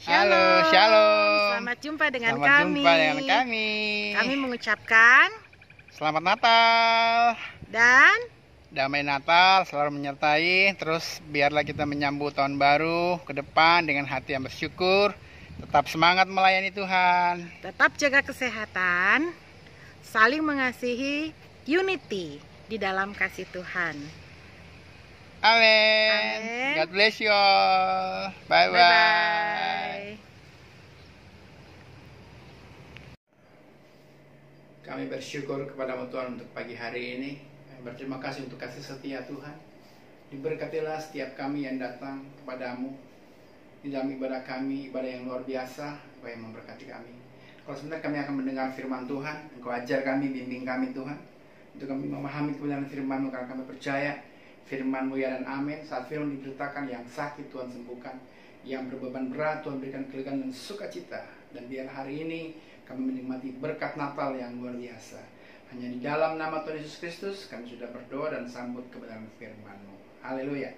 Halo, Shalom, shalom. selamat jumpa dengan Selamat kami. jumpa dengan kami. Kami mengucapkan Selamat Natal. dan Damai Natal selalu menyertai. Terus biarlah kita menyambut tahun baru ke depan dengan hati yang bersyukur. Tetap semangat melayani Tuhan. tetap jaga kesehatan, saling mengasihi, unity di dalam kasih Tuhan. Amin. Amin. God bless you all. Bye-bye. Bye-bye. Kami bersyukur kepada-Mu Tuhan untuk pagi hari ini. Kami berterima kasih untuk kasih setia Tuhan. Diberkatilah setiap kami yang datang kepadamu di dalam ibadah kami, ibadah yang luar biasa, Engkau yang memberkati kami. Kalau sebentar kami akan mendengar firman Tuhan, Engkau ajar kami, bimbing kami Tuhan, untuk kami memahami kebenaran firman-Mu, karena kami percaya firman-Mu ya dan amin. Saat firman diberitakan, yang sakit Tuhan sembuhkan, yang berbeban berat Tuhan berikan kelegaan dan sukacita. Dan biar hari ini kami menikmati berkat Natal yang luar biasa. Hanya di dalam nama Tuhan Yesus Kristus kami sudah berdoa dan sambut kebenaran firman-Mu. Haleluya.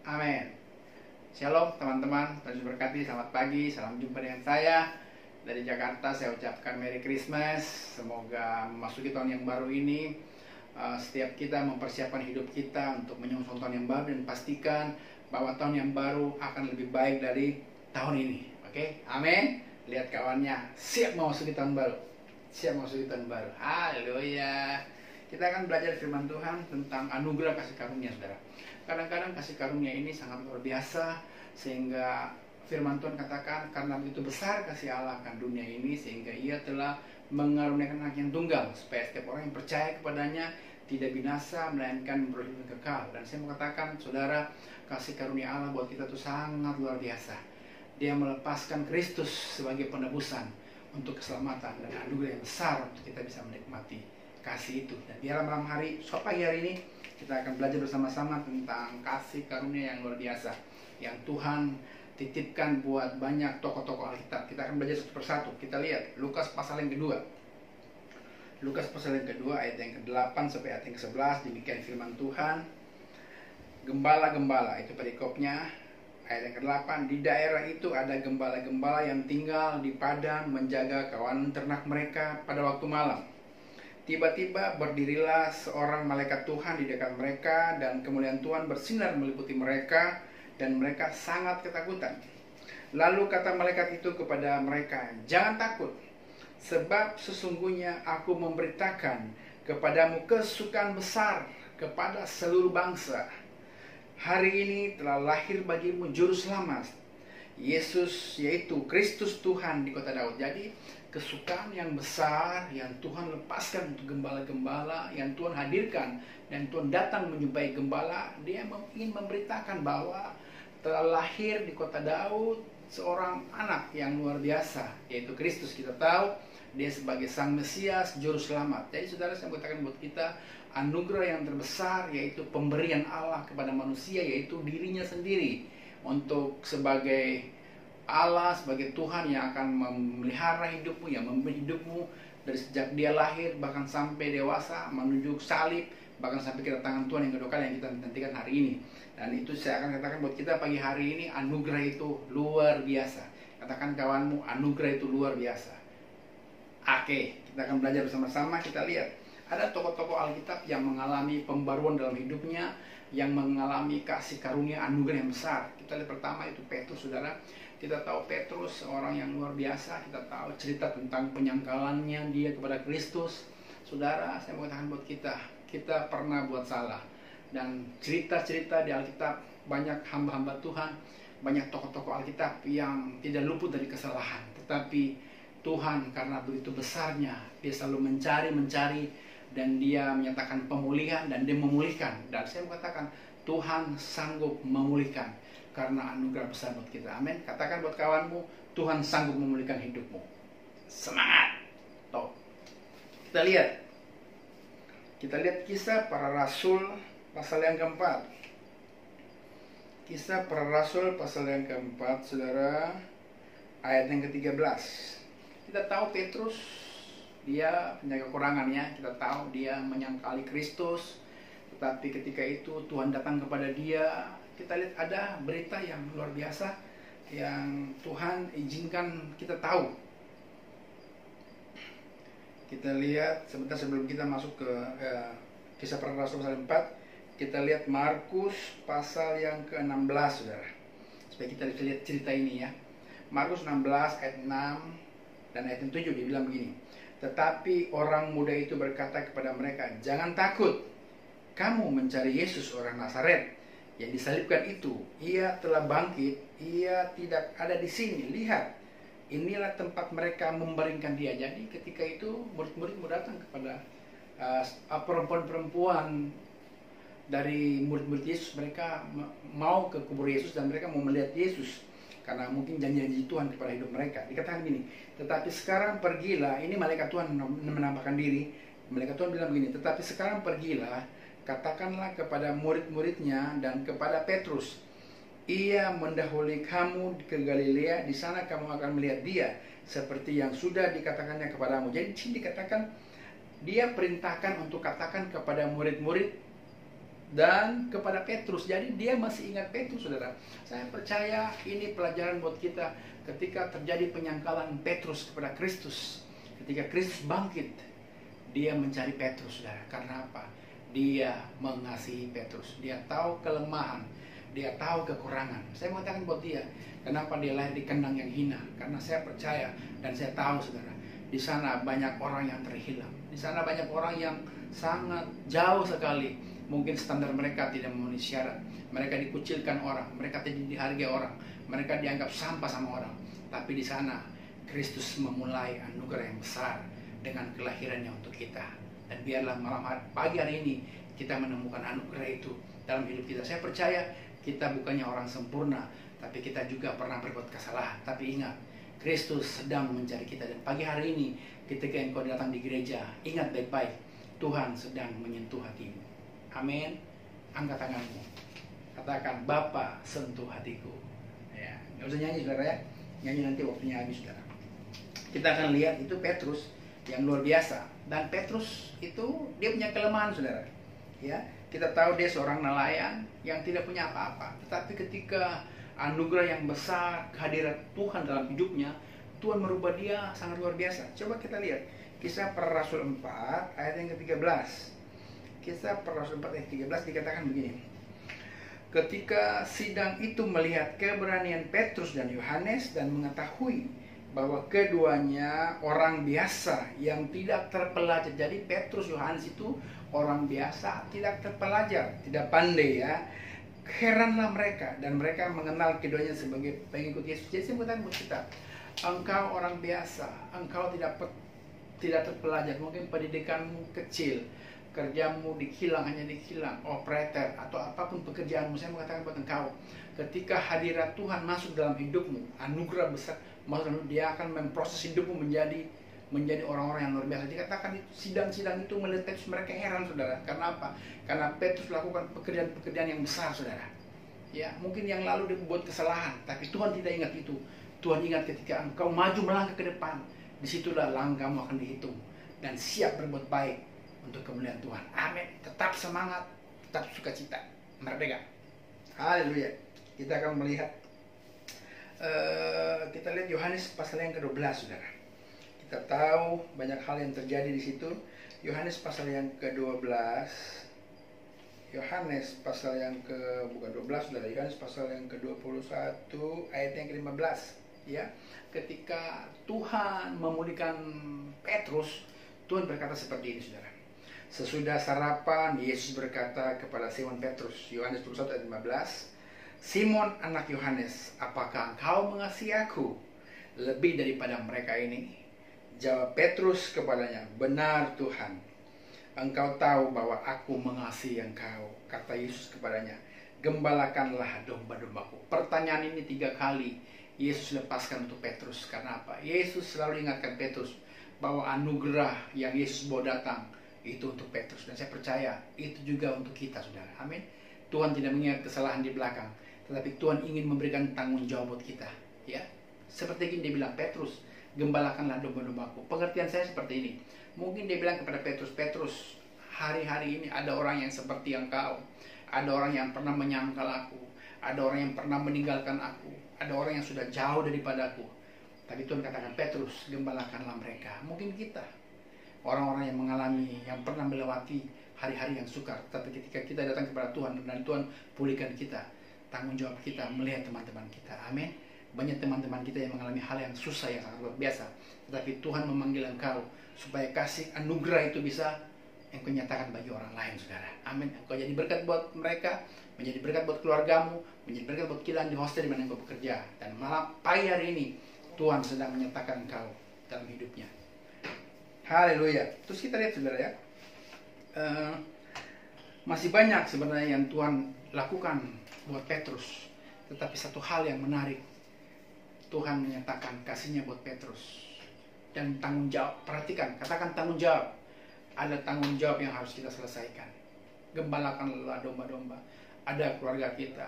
Amin. Shalom teman-teman, Tuhan Yesus berkati. Selamat pagi, salam jumpa dengan saya dari Jakarta. Saya ucapkan Merry Christmas. Semoga memasuki tahun yang baru ini setiap kita mempersiapkan hidup kita untuk menyongsong tahun yang baru, dan pastikan bahwa tahun yang baru akan lebih baik dari tahun ini. Oke, amin. Lihat kawannya, siap memasuki tahun baru. Siap memasuki tahun baru. Haleluya. Kita akan belajar firman Tuhan tentang anugerah kasih karunia, saudara. Kadang-kadang kasih karunia ini sangat luar biasa, sehingga firman Tuhan katakan, karena begitu besar kasih Allah akan dunia ini, sehingga ia telah mengaruniakan anak yang tunggal, supaya setiap orang yang percaya kepadanya tidak binasa, melainkan beroleh hidup kekal. Dan saya mau katakan, saudara, kasih karunia Allah buat kita itu sangat luar biasa. Dia melepaskan Kristus sebagai penebusan untuk keselamatan dan anugerah yang besar untuk kita bisa menikmati kasih itu. Dan biarlah malam hari, pagi hari ini, kita akan belajar bersama-sama tentang kasih karunia yang luar biasa yang Tuhan titipkan buat banyak tokoh-tokoh Alkitab. Kita akan belajar satu persatu. Kita lihat Lukas pasal yang kedua. Lukas pasal yang kedua ayat yang ke-8 sampai ayat yang ke-11. Demikian firman Tuhan. Gembala-gembala, itu perikopnya. Ayat yang ke-8, di daerah itu ada gembala-gembala yang tinggal di padang menjaga kawanan ternak mereka pada waktu malam. Tiba-tiba berdirilah seorang malaikat Tuhan di dekat mereka, dan kemuliaan Tuhan bersinar meliputi mereka, dan mereka sangat ketakutan. Lalu kata malaikat itu kepada mereka, jangan takut, sebab sesungguhnya aku memberitakan kepadamu kesukaan besar kepada seluruh bangsa. Hari ini telah lahir bagimu juru selamat, Yesus, yaitu Kristus Tuhan di kota Daud. Jadi kesukaan yang besar yang Tuhan lepaskan untuk gembala-gembala yang Tuhan hadirkan, dan Tuhan datang menjumpai gembala. Dia ingin memberitakan bahwa telah lahir di kota Daud seorang anak yang luar biasa, yaitu Kristus. Kita tahu dia sebagai sang Mesias, juru selamat. Jadi saudara, saya mengatakan buat kita anugerah yang terbesar, yaitu pemberian Allah kepada manusia, yaitu dirinya sendiri untuk sebagai Allah, sebagai Tuhan yang akan memelihara hidupmu, yang memberi hidupmu dari sejak dia lahir bahkan sampai dewasa, menuju salib, bahkan sampai kedatangan Tuhan yang kedua kali yang kita nantikan hari ini. Dan itu saya akan katakan buat kita pagi hari ini, anugerah itu luar biasa. Katakan kawanmu, anugerah itu luar biasa. Oke, kita akan belajar bersama-sama. Kita lihat ada tokoh-tokoh Alkitab yang mengalami pembaruan dalam hidupnya, yang mengalami kasih karunia anugerah yang besar. Kita lihat pertama itu Petrus, saudara. Kita tahu Petrus seorang yang luar biasa. Kita tahu cerita tentang penyangkalannya dia kepada Kristus. Saudara, saya mau katakan buat kita pernah buat salah. Dan cerita-cerita di Alkitab, banyak hamba-hamba Tuhan, banyak tokoh-tokoh Alkitab yang tidak luput dari kesalahan. Tetapi Tuhan karena begitu besarnya, dia selalu mencari, dan dia menyatakan pemulihan, dan dia memulihkan. Dan saya mau katakan, Tuhan sanggup memulihkan karena anugerah besar buat kita. Amin. Katakan buat kawanmu, Tuhan sanggup memulihkan hidupmu. Semangat. Tuh. Kita lihat kisah para rasul pasal yang keempat. Kisah para rasul pasal yang keempat, saudara, ayat yang ke-13. Kita tahu Petrus, dia punya kekurangannya. Kita tahu dia menyangkali Kristus, tetapi ketika itu Tuhan datang kepada dia. Kita lihat ada berita yang luar biasa, yang Tuhan izinkan kita tahu. Kita lihat sebentar sebelum kita masuk ke Kisah Para Rasul pasal 4, kita lihat Markus pasal yang ke-16, saudara, supaya kita bisa lihat cerita ini ya. Markus 16 ayat 6 dan ayat 7 dibilang begini. Tetapi orang muda itu berkata kepada mereka, "Jangan takut, kamu mencari Yesus orang Nazaret yang disalibkan itu. Ia telah bangkit, ia tidak ada di sini. Lihat, inilah tempat mereka membaringkan dia." Jadi ketika itu murid-murid mau datang kepada perempuan-perempuan dari murid-murid Yesus. Mereka mau ke kubur Yesus dan mereka mau melihat Yesus, karena mungkin janji-janji Tuhan kepada hidup mereka. Dikatakan gini, "Tetapi sekarang pergilah," ini malaikat Tuhan menampakkan diri. Malaikat Tuhan bilang begini, "Tetapi sekarang pergilah, katakanlah kepada murid-muridnya dan kepada Petrus, ia mendahului kamu ke Galilea, di sana kamu akan melihat dia, seperti yang sudah dikatakannya kepadamu." Jadi di sini dikatakan, dia perintahkan untuk katakan kepada murid-murid dan kepada Petrus. Jadi dia masih ingat Petrus, saudara. Saya percaya ini pelajaran buat kita ketika terjadi penyangkalan Petrus kepada Kristus. Ketika Kristus bangkit, dia mencari Petrus, saudara. Karena apa? Dia mengasihi Petrus. Dia tahu kelemahan, dia tahu kekurangan. Saya mengatakan buat dia, kenapa dia lahir di kandang yang hina? Karena saya percaya dan saya tahu, saudara, di sana banyak orang yang terhilang. Di sana banyak orang yang sangat jauh sekali. Mungkin standar mereka tidak memenuhi syarat. Mereka dikucilkan orang, mereka tidak dihargai orang, mereka dianggap sampah sama orang. Tapi di sana Kristus memulai anugerah yang besar dengan kelahirannya untuk kita. Dan biarlah pagi hari ini kita menemukan anugerah itu dalam hidup kita. Saya percaya kita bukannya orang sempurna, tapi kita juga pernah berbuat kesalahan. Tapi ingat, Kristus sedang mencari kita. Dan pagi hari ini ketika engkau datang di gereja, ingat baik-baik, Tuhan sedang menyentuh hatimu. Amin. Angkat tanganmu, katakan, "Bapa, sentuh hatiku." Ya, nggak usah nyanyi, saudara ya. Nyanyi nanti waktunya habis, saudara. Kita akan lihat itu Petrus yang luar biasa. Dan Petrus itu dia punya kelemahan, saudara. Ya, kita tahu dia seorang nelayan yang tidak punya apa-apa. Tetapi ketika anugerah yang besar, kehadiran Tuhan dalam hidupnya, Tuhan merubah dia sangat luar biasa. Coba kita lihat Kisah Para Rasul 4 ayat yang ke-13. Kisah Para Rasul 4 ayat 13 dikatakan begini. Ketika sidang itu melihat keberanian Petrus dan Yohanes dan mengetahui bahwa keduanya orang biasa yang tidak terpelajar. Jadi Petrus, Yohanes itu orang biasa, tidak terpelajar, tidak pandai ya. Heranlah mereka, dan mereka mengenal keduanya sebagai pengikut Yesus. Jadi sebutan buat kita, engkau orang biasa, engkau tidak terpelajar, mungkin pendidikanmu kecil, kerjamu dikilang, hanya dikilang, operator atau apapun pekerjaanmu. Saya mengatakan buat engkau, ketika hadirat Tuhan masuk dalam hidupmu, anugerah besar, maksudnya dia akan memproses hidupmu menjadi orang-orang yang luar biasa. Dikatakan sidang-sidang itu melihat Petrus, mereka heran, saudara. Karena apa? Karena Petrus lakukan pekerjaan-pekerjaan yang besar, saudara. Ya, mungkin yang lalu dia buat kesalahan, tapi Tuhan tidak ingat itu. Tuhan ingat ketika engkau maju melangkah ke depan, disitulah langkahmu akan dihitung dan siap berbuat baik untuk kemuliaan Tuhan. Amin. Tetap semangat, tetap sukacita, merdeka. Haleluya. Kita akan melihat, kita lihat Yohanes pasal yang ke-12, saudara. Kita tahu banyak hal yang terjadi di situ. Yohanes pasal yang ke-12. Yohanes pasal yang bukan 12, saudara. Yohanes pasal yang ke-21 ayat yang ke-15, ya. Ketika Tuhan memulihkan Petrus, Tuhan berkata seperti ini, saudara. Sesudah sarapan, Yesus berkata kepada Simon Petrus, Yohanes 21 ayat 15, "Simon anak Yohanes, apakah engkau mengasihi aku lebih daripada mereka ini?" Jawab Petrus kepadanya, "Benar Tuhan, engkau tahu bahwa aku mengasihi engkau." Kata Yesus kepadanya, "Gembalakanlah domba-dombaku." Pertanyaan ini 3 kali Yesus lepaskan untuk Petrus. Karena apa? Yesus selalu ingatkan Petrus bahwa anugerah yang Yesus bawa datang itu untuk Petrus. Dan saya percaya itu juga untuk kita, saudara. Amin. Tuhan tidak mengingat kesalahan di belakang, tetapi Tuhan ingin memberikan tanggung jawab buat kita. Ya, seperti ini dia bilang, "Petrus, gembalakanlah domba-dombaku." Pengertian saya seperti ini. Mungkin dia bilang kepada Petrus, "Petrus, hari-hari ini ada orang yang seperti engkau. Ada orang yang pernah menyangkal aku. ada orang yang pernah meninggalkan aku, ada orang yang sudah jauh daripadaku. Tapi Tuhan katakan, Petrus, gembalakanlah mereka. Mungkin kita, orang-orang yang mengalami, yang pernah melewati hari-hari yang sukar, tapi ketika kita datang kepada Tuhan dan Tuhan pulihkan kita, tanggung jawab kita melihat teman-teman kita. Amin. Banyak teman-teman kita yang mengalami hal yang susah, yang sangat luar biasa, tetapi Tuhan memanggil engkau supaya kasih anugerah itu bisa engkau nyatakan bagi orang lain, saudara. Amin. Engkau jadi berkat buat mereka, menjadi berkat buat keluargamu, menjadi berkat buat kita di hostel di mana engkau bekerja. Dan malam pagi hari ini Tuhan sedang menyatakan engkau dalam hidupnya. Haleluya. Terus kita lihat, saudara, ya, masih banyak sebenarnya yang Tuhan lakukan buat Petrus. Tetapi satu hal yang menarik, Tuhan menyatakan kasihnya buat Petrus. Dan tanggung jawab, perhatikan, katakan tanggung jawab. Ada tanggung jawab yang harus kita selesaikan. Gembalakanlah domba-domba. Ada keluarga kita,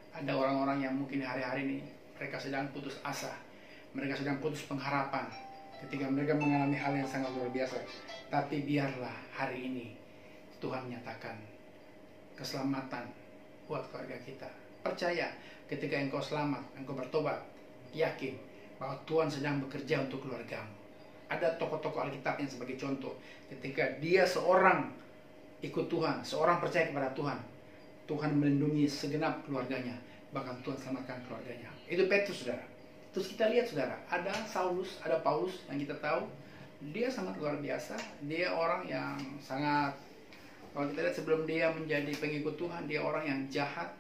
ada orang-orang yang mungkin hari-hari ini mereka sedang putus asa, mereka sedang putus pengharapan ketika mereka mengalami hal yang sangat luar biasa. Tapi biarlah hari ini Tuhan menyatakan keselamatan buat keluarga kita. Percaya, ketika engkau selamat, engkau bertobat, yakin bahwa Tuhan sedang bekerja untuk keluargamu. Ada tokoh-tokoh Alkitab yang sebagai contoh, ketika dia seorang ikut Tuhan, seorang percaya kepada Tuhan, Tuhan melindungi segenap keluarganya, bahkan Tuhan selamatkan keluarganya. Itu Petrus, saudara. Terus kita lihat, saudara, ada Saulus, ada Paulus yang kita tahu, dia sangat luar biasa. Dia orang yang sangat, kalau kita lihat sebelum dia menjadi pengikut Tuhan, dia orang yang jahat.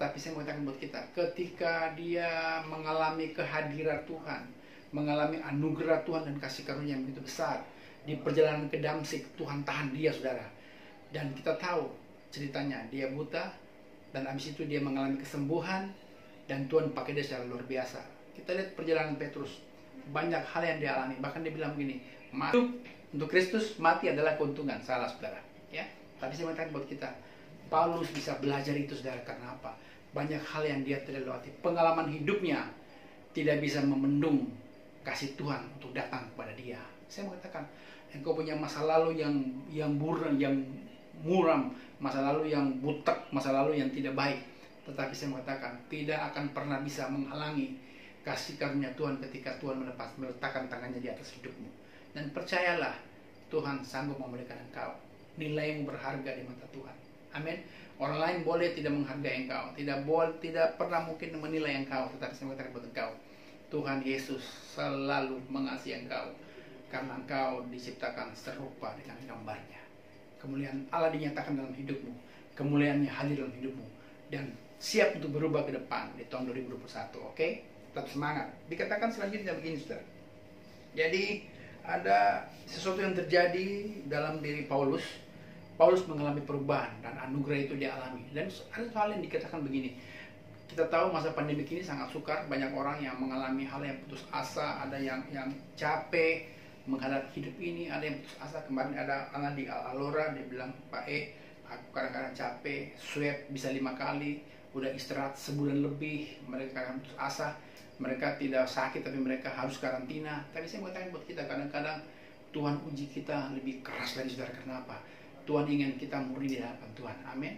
Tapi saya mau katakan buat kita, ketika dia mengalami kehadiran Tuhan, mengalami anugerah Tuhan dan kasih karunia yang begitu besar, di perjalanan ke Damsyik, Tuhan tahan dia, saudara. Dan kita tahu ceritanya, dia buta, dan habis itu dia mengalami kesembuhan, dan Tuhan pakai dia secara luar biasa. Kita lihat perjalanan Petrus, banyak hal yang dia alami. Bahkan dia bilang begini, hidup untuk Kristus, mati adalah keuntungan. Salah, saudara, ya. Tapi saya mau katakan buat kita, Paulus bisa belajar itu, saudara. Karena apa? Banyak hal yang dia tidak lewati. Pengalaman hidupnya tidak bisa memendung kasih Tuhan untuk datang kepada dia. Saya mau katakan, engkau punya masa lalu yang buram, yang muram, masa lalu yang butek, masa lalu yang tidak baik. Tetapi saya mau katakan, tidak akan pernah bisa menghalangi kasih karunia Tuhan ketika Tuhan meletakkan tangannya di atas hidupmu. Dan percayalah, Tuhan sanggup memulihkan engkau. Nilaimu berharga di mata Tuhan. Amin. Orang lain boleh tidak menghargai engkau, tidak pernah mungkin menilai engkau, tetapi saya mengatakan buat engkau, Tuhan Yesus selalu mengasihi engkau, karena engkau diciptakan serupa dengan gambarnya. Kemuliaan Allah dinyatakan dalam hidupmu, kemuliaannya hadir dalam hidupmu, dan siap untuk berubah ke depan di tahun 2021. Oke? Tetap semangat. Dikatakan selanjutnya begini, saudara. Jadi ada sesuatu yang terjadi dalam diri Paulus. Paulus mengalami perubahan dan anugerah itu dia alami. Dan ada hal yang dikatakan begini. Kita tahu masa pandemi ini sangat sukar, banyak orang yang mengalami hal yang putus asa, ada yang capek menghadapi hidup ini, ada yang putus asa. Kemarin ada anak di Alora, dia bilang, Pak aku kadang-kadang capek, swab bisa 5 kali, udah istirahat sebulan lebih, mereka akan putus asa, mereka tidak sakit tapi mereka harus karantina. Tapi saya mau tanya buat kita, kadang-kadang Tuhan uji kita lebih keras lagi, saudara. Kenapa? Tuhan ingin kita murni di hadapan Tuhan. Amin.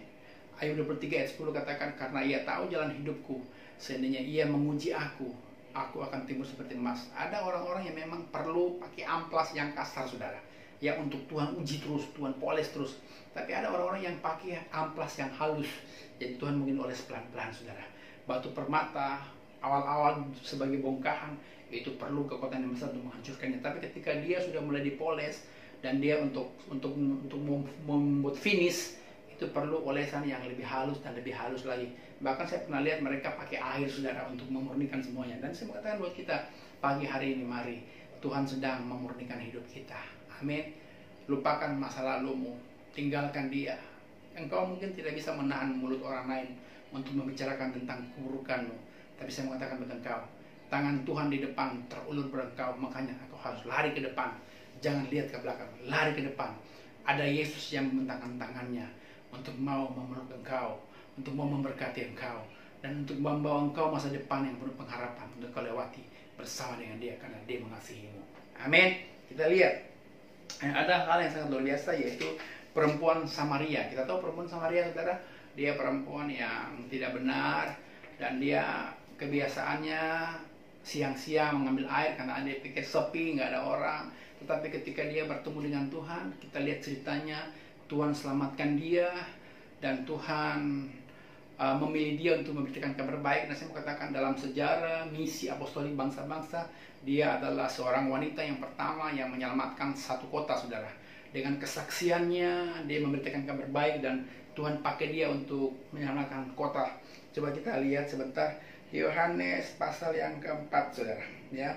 Ayub 23 ayat 10 katakan, karena ia tahu jalan hidupku, seandainya ia menguji aku akan timbul seperti emas. Ada orang-orang yang memang perlu pakai amplas yang kasar, saudara, ya, untuk Tuhan uji terus, Tuhan poles terus. Tapi ada orang-orang yang pakai amplas yang halus, jadi Tuhan mungkin oles pelan-pelan, saudara. Batu permata awal-awal sebagai bongkahan itu perlu kekuatan yang besar untuk menghancurkannya. Tapi ketika dia sudah mulai dipoles dan dia untuk membuat finish, itu perlu olesan yang lebih halus dan lebih halus lagi. Bahkan saya pernah lihat mereka pakai air, saudara, untuk memurnikan semuanya. Dan saya mengatakan buat kita, pagi hari ini mari, Tuhan sedang memurnikan hidup kita. Amin. Lupakan masa lalumu, tinggalkan dia. Engkau mungkin tidak bisa menahan mulut orang lain untuk membicarakan tentang keburukanmu. Tapi saya mengatakan buat engkau, tangan Tuhan di depan terulur pada engkau, makanya engkau harus lari ke depan. Jangan lihat ke belakang, lari ke depan. Ada Yesus yang membentangkan tangannya untuk mau memeluk engkau, untuk mau memberkati engkau, dan untuk membawa engkau masa depan yang penuh pengharapan untuk kau lewati bersama dengan dia, karena dia mengasihimu. Amin. Kita lihat, ada hal yang sangat luar biasa, yaitu perempuan Samaria. Kita tahu perempuan Samaria, saudara, dia perempuan yang tidak benar, dan dia kebiasaannya siang-siang mengambil air karena dia pikir sepi, nggak ada orang. Tetapi ketika dia bertemu dengan Tuhan, kita lihat ceritanya, Tuhan selamatkan dia, dan Tuhan memilih dia untuk memberitakan kabar baik. Dan saya mau katakan, dalam sejarah misi apostolik bangsa-bangsa, dia adalah seorang wanita yang pertama yang menyelamatkan satu kota, saudara. Dengan kesaksiannya, dia memberitakan kabar baik, dan Tuhan pakai dia untuk menyelamatkan kota. Coba kita lihat sebentar Yohanes pasal yang keempat, saudara. Ya,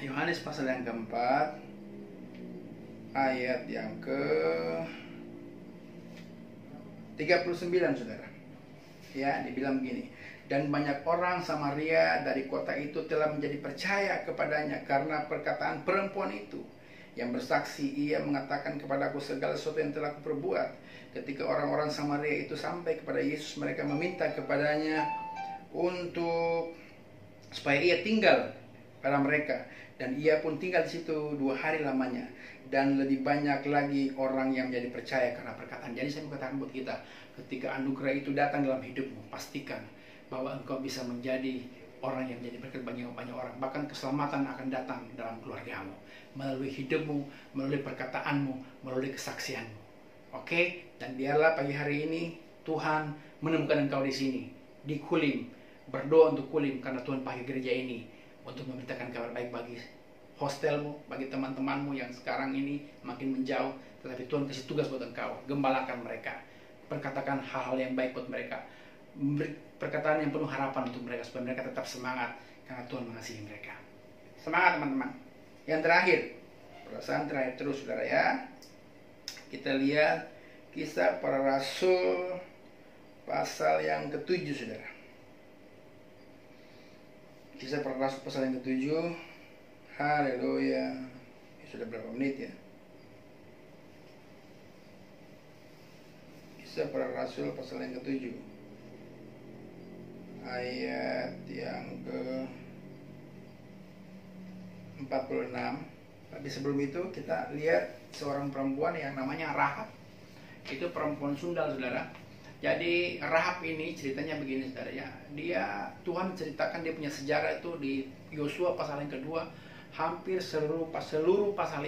Yohanes pasal yang keempat, ayat yang ke 39, saudara. Ya, dibilang begini, dan banyak orang Samaria dari kota itu telah menjadi percaya kepadanya karena perkataan perempuan itu yang bersaksi. Ia mengatakan kepadaku segala sesuatu yang telah kuperbuat. Ketika orang-orang Samaria itu sampai kepada Yesus, mereka meminta kepadanya untuk supaya ia tinggal pada mereka, dan ia pun tinggal di situ 2 hari lamanya. Dan lebih banyak lagi orang yang menjadi percaya karena perkataan. Jadi saya mau katakan buat kita, ketika anugerah itu datang dalam hidupmu, pastikan bahwa engkau bisa menjadi orang yang menjadi berkat bagi banyak orang. Bahkan keselamatan akan datang dalam keluargamu, melalui hidupmu, melalui perkataanmu, melalui kesaksianmu. Oke? Dan biarlah pagi hari ini Tuhan menemukan engkau di sini, di Kulim. Berdoa untuk Kulim, karena Tuhan pakai gereja ini untuk memberitakan kabar baik bagi hostelmu, bagi teman-temanmu yang sekarang ini makin menjauh. Tetapi Tuhan kasih tugas buat engkau, gembalakan mereka, perkatakan hal-hal yang baik buat mereka, perkataan yang penuh harapan untuk mereka, supaya mereka tetap semangat karena Tuhan mengasihi mereka. Semangat teman-teman. Yang terakhir, perasaan terakhir terus, saudara ya. Kita lihat Kisah Para Rasul pasal yang ke-7, saudara. Kisah Para Rasul pasal yang ke-7. Haleluya. Sudah berapa menit ya? Kisah Para Rasul pasal yang ke-7, ayat yang ke-46. Tapi sebelum itu kita lihat seorang perempuan yang namanya Rahab. Itu perempuan sundal, saudara. Jadi Rahab ini ceritanya begini, saudara ya. Tuhan ceritakan dia punya sejarah itu di Yosua pasal yang kedua. Hampir seluruh pasal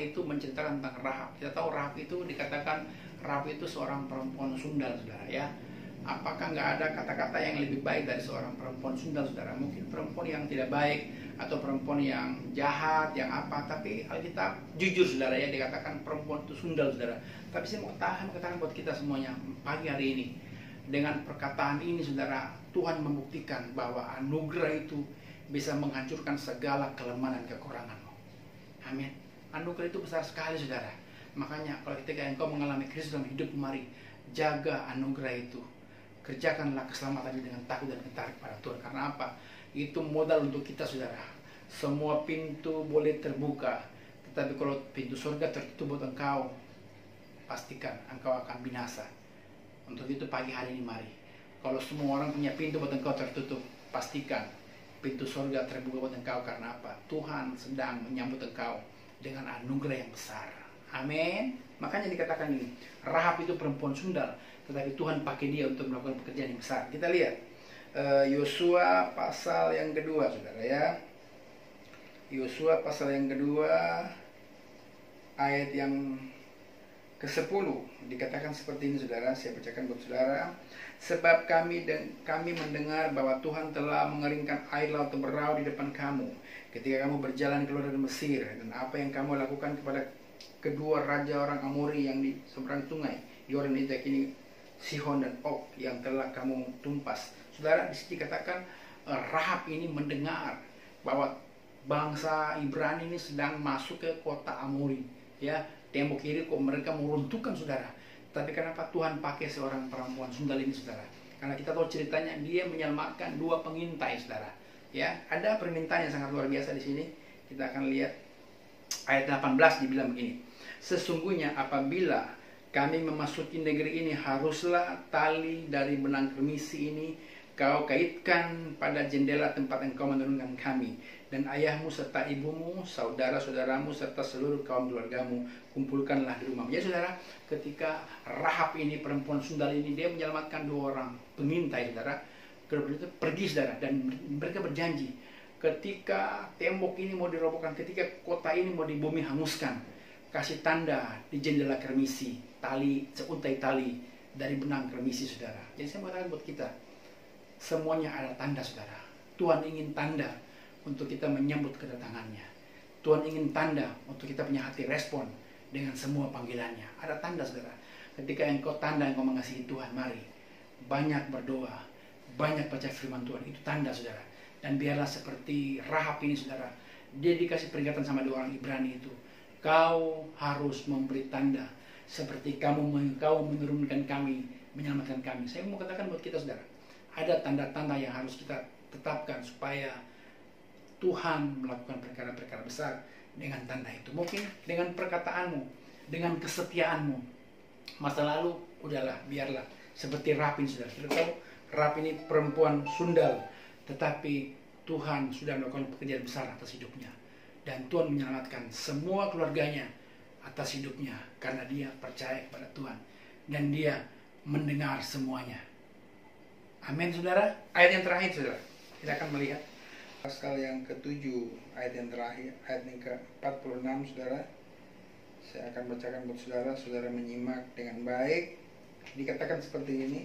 itu menceritakan tentang Rahab. Kita tahu Rahab itu dikatakan Rahab itu seorang perempuan sundal, saudara ya. Apakah nggak ada kata-kata yang lebih baik dari seorang perempuan sundal, saudara? Mungkin perempuan yang tidak baik atau perempuan yang jahat, yang apa. Tapi Alkitab jujur, saudara ya, dikatakan perempuan itu sundal, saudara. Tapi saya mau katakan buat kita semuanya pagi hari ini, dengan perkataan ini, saudara, Tuhan membuktikan bahwa anugerah itu bisa menghancurkan segala kelemahan dan kekuranganmu. Amin. Anugerah itu besar sekali, saudara. Makanya kalau ketika engkau mengalami Kristus dalam hidup, mari jaga anugerah itu. Kerjakanlah keselamatan dengan takut dan tertarik pada Tuhan. Karena apa? Itu modal untuk kita, saudara. Semua pintu boleh terbuka, tetapi kalau pintu surga tertutup buat engkau, pastikan engkau akan binasa. Untuk itu pagi hari ini mari, kalau semua orang punya pintu buat engkau tertutup, pastikan pintu surga terbuka buat engkau. Karena apa? Tuhan sedang menyambut engkau dengan anugerah yang besar. Amin. Makanya dikatakan ini, Rahab itu perempuan sundal, tetapi Tuhan pakai dia untuk melakukan pekerjaan yang besar. Kita lihat Yosua pasal yang kedua, saudara ya. Yosua pasal yang kedua, ayat yang ke-10, dikatakan seperti ini, saudara. Saya bacakan buat saudara. Sebab kami mendengar bahwa Tuhan telah mengeringkan air laut berau di depan kamu ketika kamu berjalan keluar dari Mesir, dan apa yang kamu lakukan kepada kedua raja orang Amori yang di seberang sungai Yordan itu, kini Sihon dan Og yang telah kamu tumpas. Saudara, di sini dikatakan Rahab ini mendengar bahwa bangsa Ibrani ini sedang masuk ke kota Amori, ya, tembok kiri kok mereka meruntuhkan, saudara. Tapi kenapa Tuhan pakai seorang perempuan sundal ini, saudara? Karena kita tahu ceritanya, dia menyelamatkan 2 pengintai, saudara. Ya, ada permintaan yang sangat luar biasa di sini. Kita akan lihat ayat 18, dibilang begini. Sesungguhnya apabila kami memasuki negeri ini, haruslah tali dari benang kermisi ini Kau kaitkan pada jendela tempat engkau menurunkan kami. Dan ayahmu serta ibumu, saudara-saudaramu, serta seluruh kaum keluargamu, kumpulkanlah di rumahmu. Ya saudara, ketika Rahab ini, perempuan sundal ini, dia menyelamatkan 2 orang pengintai, saudara. Kedua itu pergi, saudara, dan mereka berjanji, ketika tembok ini mau dirobohkan, ketika kota ini mau dibumi hanguskan, kasih tanda di jendela kermisi, tali, seuntai tali dari benang kermisi, saudara. Jadi saya mengatakan buat kita, semuanya ada tanda, saudara. Tuhan ingin tanda untuk kita menyambut kedatangannya. Tuhan ingin tanda untuk kita punya hati respon dengan semua panggilannya. Ada tanda, saudara. Ketika engkau tanda engkau mengasihi Tuhan, mari banyak berdoa, banyak baca firman Tuhan. Itu tanda, saudara. Dan biarlah seperti Rahab ini, saudara, dia dikasih peringatan sama 2 orang Ibrani itu. Kau harus memberi tanda seperti kau menurunkan kami, menyelamatkan kami. Saya mau katakan buat kita, saudara, ada tanda-tanda yang harus kita tetapkan supaya Tuhan melakukan perkara-perkara besar dengan tanda itu. Mungkin dengan perkataanmu, dengan kesetiaanmu. Masa lalu, udahlah, biarlah. Seperti Rahab ini, saudara. Kita tahu, Rahab ini perempuan sundal. Tetapi Tuhan sudah melakukan pekerjaan besar atas hidupnya. Dan Tuhan menyelamatkan semua keluarganya atas hidupnya. Karena dia percaya kepada Tuhan. Dan dia mendengar semuanya. Amin, saudara. Ayat yang terakhir, saudara. Kita akan melihat pasal yang ke-7, ayat yang terakhir, ayat yang ke-46, saudara. Saya akan bacakan buat saudara, saudara menyimak dengan baik. Dikatakan seperti ini.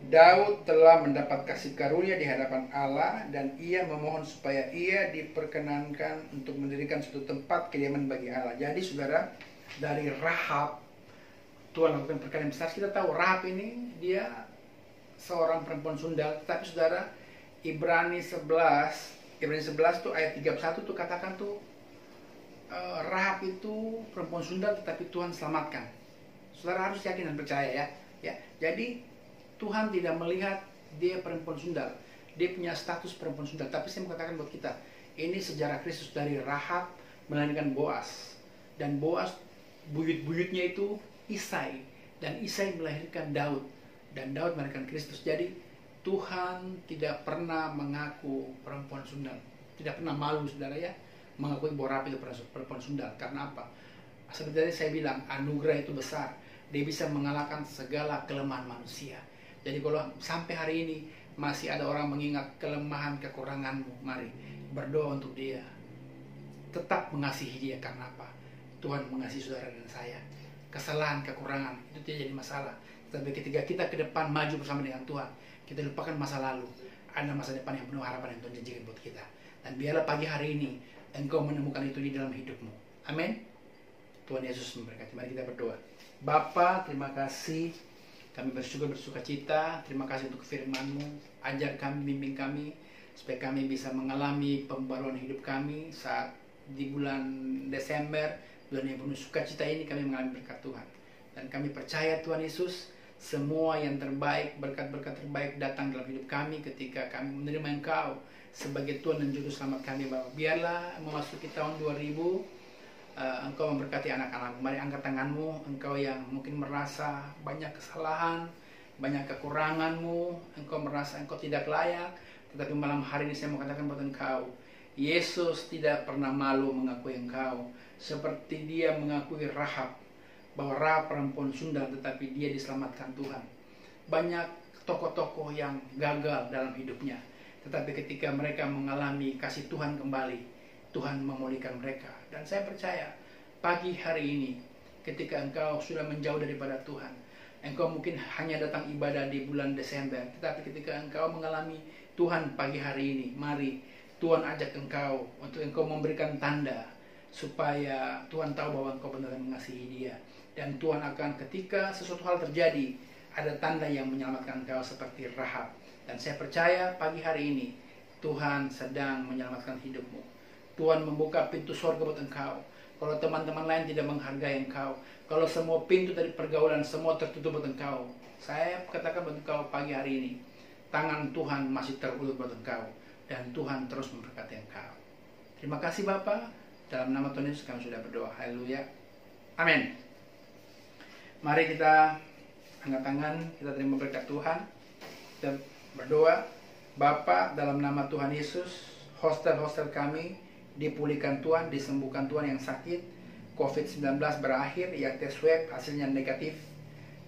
Daud telah mendapat kasih karunia di hadapan Allah, dan ia memohon supaya ia diperkenankan untuk mendirikan suatu tempat kediaman bagi Allah. Jadi saudara, dari Rahab, Tuhan lakukan perkara yang besar. Kita tahu Rahab ini, dia seorang perempuan sundal. Tapi saudara, Ibrani 11 tuh ayat 31 tuh katakan tuh, Rahab itu perempuan sundal tetapi Tuhan selamatkan. Saudara harus yakin dan percaya, ya. Jadi Tuhan tidak melihat dia perempuan sundal, dia punya status perempuan sundal. Tapi saya mau katakan buat kita, ini sejarah Kristus dari Rahab melahirkan Boas, dan Boas buyut-buyutnya itu Isai, dan Isai melahirkan Daud, dan Daud melahirkan Kristus. Jadi Tuhan tidak pernah mengaku perempuan sundal, tidak pernah malu, saudara, ya, mengakui bahwa Rahab itu perempuan sundal. Karena apa? Seperti tadi saya bilang, anugerah itu besar, dia bisa mengalahkan segala kelemahan manusia. Jadi kalau sampai hari ini masih ada orang mengingat kelemahan kekuranganmu, mari berdoa untuk dia, tetap mengasihi dia. Karena apa? Tuhan mengasihi saudara dan saya. Kesalahan, kekurangan itu tidak jadi masalah. Tapi ketika kita ke depan maju bersama dengan Tuhan, kita lupakan masa lalu, ada masa depan yang penuh harapan yang Tuhan janjikan buat kita. Dan biarlah pagi hari ini engkau menemukan itu di dalam hidupmu. Amin. Tuhan Yesus memberkati. Mari kita berdoa. Bapa, terima kasih. Kami bersuka cita. Terima kasih untuk firman-Mu. Ajar kami, bimbing kami, supaya kami bisa mengalami pembaruan hidup kami saat di bulan Desember, bulan yang penuh sukacita ini, kami mengalami berkat Tuhan. Dan kami percaya Tuhan Yesus, semua yang terbaik, berkat-berkat terbaik datang dalam hidup kami ketika kami menerima Engkau sebagai Tuhan dan Juru Selamat kami, Bapak. Biarlah memasuki tahun 2000, Engkau memberkati anak-anak. Mari angkat tanganmu, engkau yang mungkin merasa banyak kesalahan, banyak kekuranganmu, engkau merasa engkau tidak layak. Tetapi malam hari ini saya mau katakan buat engkau, Yesus tidak pernah malu mengakui engkau. Seperti dia mengakui Rahab, bahwa Rahab perempuan sundal tetapi dia diselamatkan Tuhan. Banyak tokoh-tokoh yang gagal dalam hidupnya, tetapi ketika mereka mengalami kasih Tuhan kembali, Tuhan memulihkan mereka. Dan saya percaya pagi hari ini, ketika engkau sudah menjauh daripada Tuhan, engkau mungkin hanya datang ibadah di bulan Desember, tetapi ketika engkau mengalami Tuhan pagi hari ini, mari Tuhan ajak engkau untuk engkau memberikan tanda, supaya Tuhan tahu bahwa engkau benar-benar mengasihi dia. Dan Tuhan akan, ketika sesuatu hal terjadi, ada tanda yang menyelamatkan engkau seperti Rahab. Dan saya percaya pagi hari ini Tuhan sedang menyelamatkan hidupmu. Tuhan membuka pintu surga buat engkau. Kalau teman-teman lain tidak menghargai engkau, kalau semua pintu dari pergaulan semua tertutup buat engkau, saya katakan buat engkau pagi hari ini, tangan Tuhan masih terulur buat engkau, dan Tuhan terus memberkati engkau. Terima kasih Bapa. Dalam nama Tuhan Yesus kami sudah berdoa. Haleluya. Amin. Mari kita Angkat tangan, kita terima berkat Tuhan. Dan berdoa, Bapa, dalam nama Tuhan Yesus, hostel-hostel kami dipulihkan Tuhan, disembuhkan Tuhan yang sakit. COVID-19 berakhir, ya tes swab hasilnya negatif.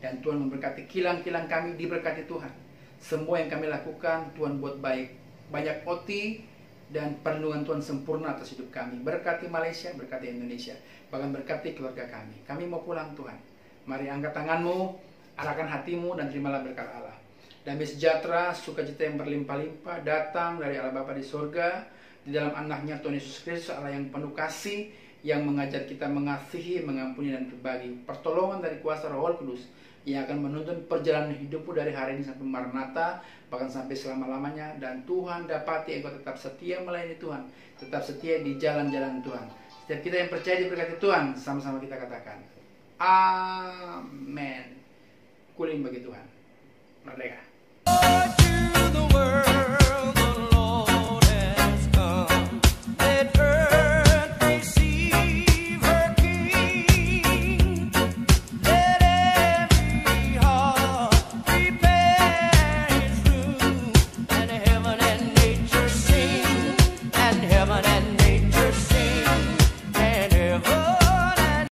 Dan Tuhan memberkati kilang-kilang kami, diberkati Tuhan. Semua yang kami lakukan, Tuhan buat baik. Banyak OT dan perlindungan Tuhan sempurna atas hidup kami. Berkati Malaysia, berkati Indonesia. Bahkan berkati keluarga kami. Kami mau pulang Tuhan. Mari angkat tanganmu, arahkan hatimu, dan terimalah berkat Allah. Damai sejahtera, sukacita yang berlimpah-limpah datang dari Allah Bapa di surga, di dalam anaknya Tuhan Yesus Kristus, Allah yang penuh kasih, yang mengajar kita mengasihi, mengampuni, dan berbagi. Pertolongan dari kuasa Roh Kudus yang akan menuntun perjalanan hidupmu dari hari ini sampai Maranatha, bahkan sampai selama-lamanya. Dan Tuhan dapati engkau tetap setia melayani Tuhan, tetap setia di jalan-jalan Tuhan. Setiap kita yang percaya diberkati Tuhan, sama-sama kita katakan amin. Kuling bagi Tuhan. Merdeka.